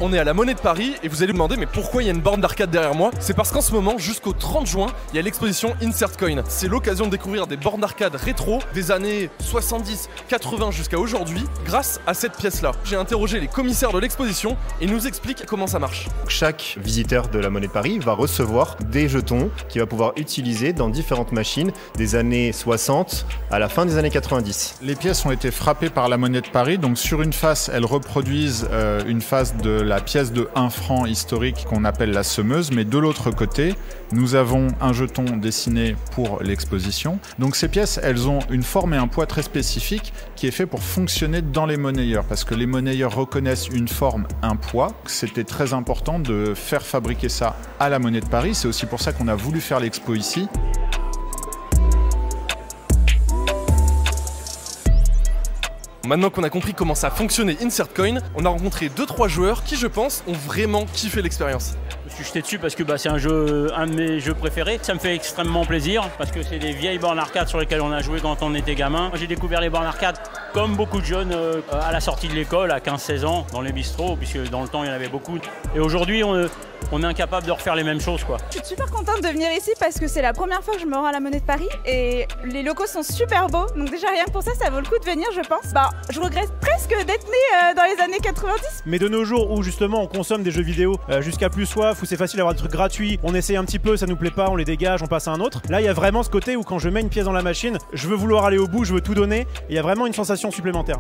On est à la Monnaie de Paris et vous allez vous demander mais pourquoi il y a une borne d'arcade derrière moi? C'est parce qu'en ce moment, jusqu'au 30 juin, il y a l'exposition Insert Coin. C'est l'occasion de découvrir des bornes d'arcade rétro des années 70, 80 jusqu'à aujourd'hui grâce à cette pièce-là. J'ai interrogé les commissaires de l'exposition et ils nous expliquent comment ça marche. Chaque visiteur de la Monnaie de Paris va recevoir des jetons qu'il va pouvoir utiliser dans différentes machines des années 60 à la fin des années 90. Les pièces ont été frappées par la Monnaie de Paris, donc sur une face, elles reproduisent une face de la pièce de 1 franc historique qu'on appelle la semeuse, mais de l'autre côté, nous avons un jeton dessiné pour l'exposition. Donc ces pièces, elles ont une forme et un poids très spécifiques qui est fait pour fonctionner dans les monnayeurs, parce que les monnayeurs reconnaissent une forme, un poids. C'était très important de faire fabriquer ça à la Monnaie de Paris, c'est aussi pour ça qu'on a voulu faire l'expo ici. Maintenant qu'on a compris comment ça fonctionnait Insert Coin, on a rencontré 2-3 joueurs qui, je pense, ont vraiment kiffé l'expérience. Je me suis jeté dessus parce que c'est un de mes jeux préférés. Ça me fait extrêmement plaisir parce que c'est des vieilles bornes arcade sur lesquelles on a joué quand on était gamin. J'ai découvert les bornes arcade comme beaucoup de jeunes à la sortie de l'école, à 15-16 ans, dans les bistrots, puisque dans le temps il y en avait beaucoup. Et aujourd'hui on est incapable de refaire les mêmes choses, quoi. Je suis super contente de venir ici parce que c'est la première fois que je me rends à la Monnaie de Paris et les locaux sont super beaux. Donc déjà rien que pour ça, ça vaut le coup de venir, je pense. Je regrette presque d'être née dans les années 90. Mais de nos jours où justement on consomme des jeux vidéo jusqu'à plus soif, où c'est facile d'avoir des trucs gratuits, on essaye un petit peu, ça nous plaît pas, on les dégage, on passe à un autre. Là il y a vraiment ce côté où quand je mets une pièce dans la machine, je veux vouloir aller au bout, je veux tout donner, et il y a vraiment une sensation supplémentaire.